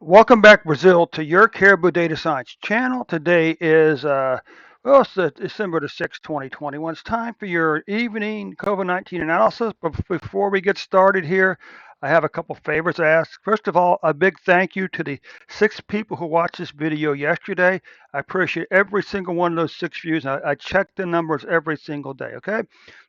Welcome back, Brazil, to your Caribou Data Science channel. Today is, it's December the 6th, 2021. It's time for your evening COVID-19 analysis. But before we get started here, I have a couple favors to ask. First of all, a big thank you to the 6 people who watched this video yesterday. I appreciate every single one of those 6 views. I check the numbers every single day, okay?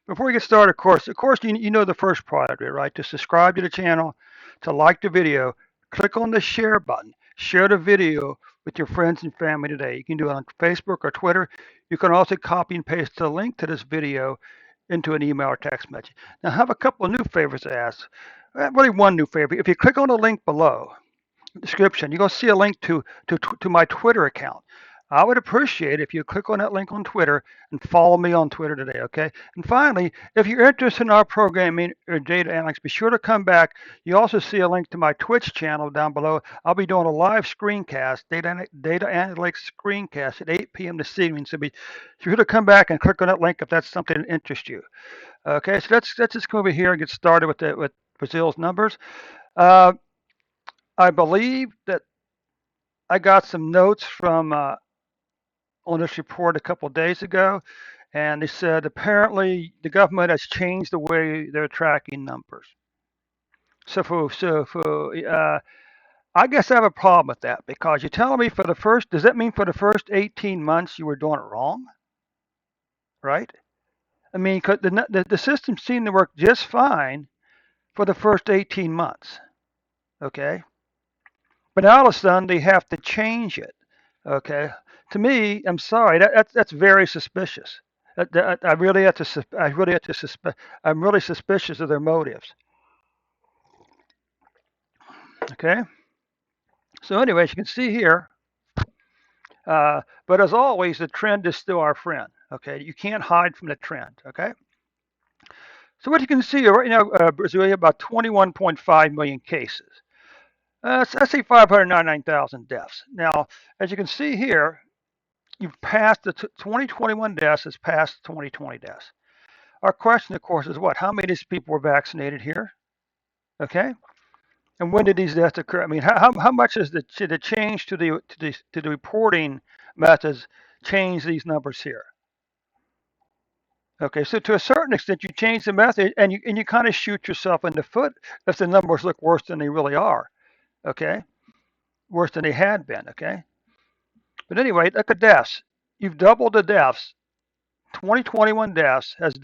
Before we get started, of course, you know the first part of it, right? To subscribe to the channel, to like the video, click on the share button. Share the video with your friends and family today. You can do it on Facebook or Twitter. You can also copy and paste the link to this video into an email or text message. Now, I have a couple of new favors to ask. Really, one new favor. If you click on the link below, description, you're going to see a link to my Twitter account. I would appreciate if you click on that link on Twitter and follow me on Twitter today, okay? And finally, if you're interested in our programming or data analytics, be sure to come back. You also see a link to my Twitch channel down below. I'll be doing a live screencast, data analytics screencast at 8 p.m. this evening. So be sure to come back and click on that link if that's something that interests you. Okay, so let's just come over here and get started with Brazil's numbers. Uh, I believe that I got some notes from on this report a couple of days ago, and they said apparently the government has changed the way they're tracking numbers. So I guess I have a problem with that because you're telling me does that mean for the first 18 months you were doing it wrong, right? I mean, 'cause the system seemed to work just fine for the first 18 months, okay? But now all of a sudden they have to change it. Okay, to me, I'm sorry, that's very suspicious. I really have to, I really have to suspect. I'm really suspicious of their motives. Okay, so anyway, as you can see here, but as always, the trend is still our friend. Okay, you can't hide from the trend. Okay, so what you can see right now, Brazil about 21.5 million cases. Let's say 599,000 deaths. Now, as you can see here, you've passed the 2021 deaths has passed 2020 deaths. Our question, of course, is what? How many of these people were vaccinated here? Okay, and when did these deaths occur? I mean, how much is the change to the reporting methods change these numbers here? Okay, so to a certain extent, you change the method, and you kind of shoot yourself in the foot if the numbers look worse than they really are. Okay, worse than they had been. Okay, but anyway, look at deaths. You've doubled the deaths. 2021 deaths has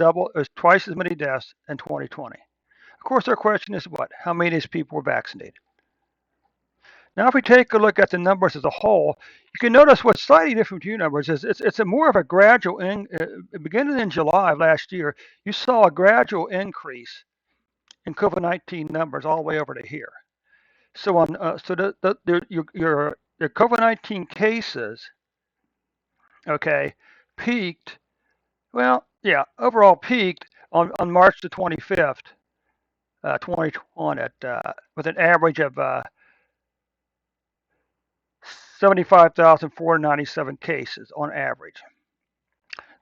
twice as many deaths in 2020. Of course, our question is what? How many of these people were vaccinated? Now, if we take a look at the numbers as a whole, you can notice what's slightly different with your numbers is it's a more of a gradual, beginning in July of last year, you saw a gradual increase in COVID-19 numbers all the way over to here. So on, so your COVID-19 cases, okay, peaked. Well, yeah, overall peaked on March the 25th, 2021, with an average of 75,497 cases on average.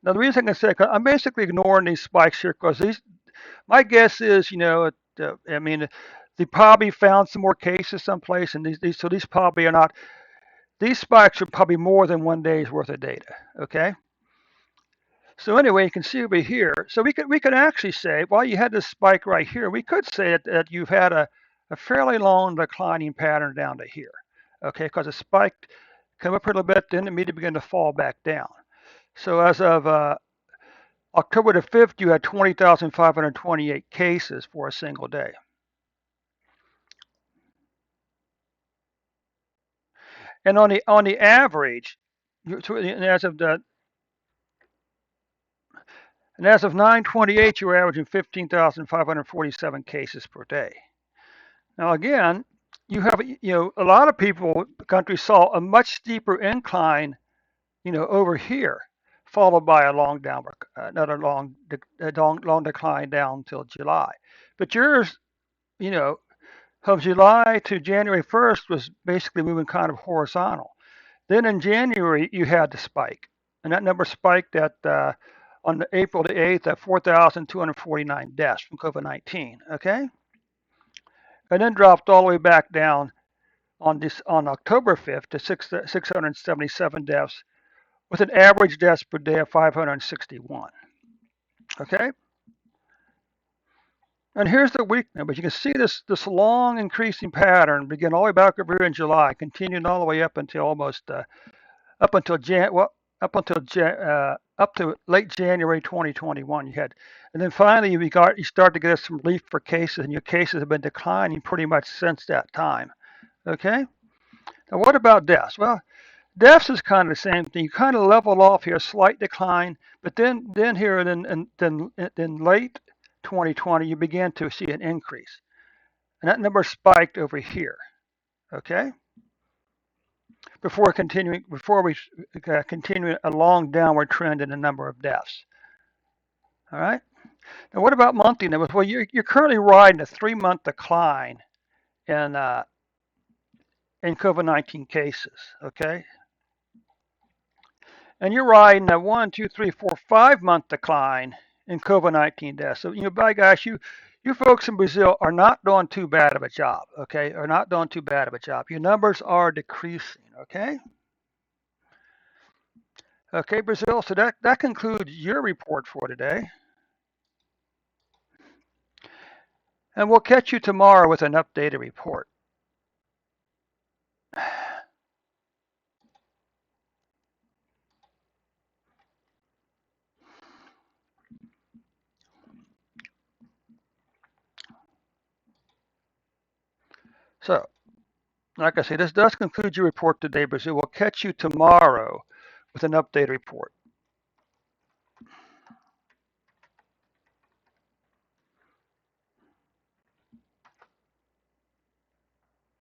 Now, the reason I can say, I'm basically ignoring these spikes here because my guess is, I mean, they probably found some more cases someplace, and so these probably are not, these spikes are probably more than one day's worth of data, okay? So anyway, you can see over here, so we could actually say, while you had this spike right here, we could say that you've had a fairly long declining pattern down to here, okay? Because it spiked, come up a little bit, then immediately began to fall back down. So as of October the 5th, you had 20,528 cases for a single day. And on the average, and as of 9/28, you were averaging 15,547 cases per day. Now again, you have a lot of people, the country saw a much steeper incline, over here, followed by a long downward, another long decline down until July. But yours, you know, from July to January 1st was basically moving kind of horizontal. Then in January you had the spike, and that number spiked at on April the 8th at 4,249 deaths from COVID-19. Okay, and then dropped all the way back down on October 5th to 677 deaths, with an average deaths per day of 561. Okay, and here's the week numbers. You can see this long increasing pattern begin all the way back over here in July, continuing all the way up until almost up until up to late January 2021. You had, and then finally you start to get some relief for cases, and your cases have been declining pretty much since that time. Okay. Now what about deaths? Well, deaths is kind of the same thing. You kind of level off here, slight decline, but then here then late 2020 you began to see an increase, and that number spiked over here. Okay, before we continue a long downward trend in the number of deaths. All right. Now what about monthly numbers? Well, you're currently riding a 3-month decline in in COVID-19 cases. Okay, and you're riding a 1, 2, 3, 4, 5 month decline in COVID-19 deaths. So, by gosh, you folks in Brazil are not doing too bad of a job, okay? Are not doing too bad of a job. Your numbers are decreasing, okay? Okay, Brazil, so that concludes your report for today. And we'll catch you tomorrow with an updated report. So, like I say, this does conclude your report today, Brazil. We'll catch you tomorrow with an updated report.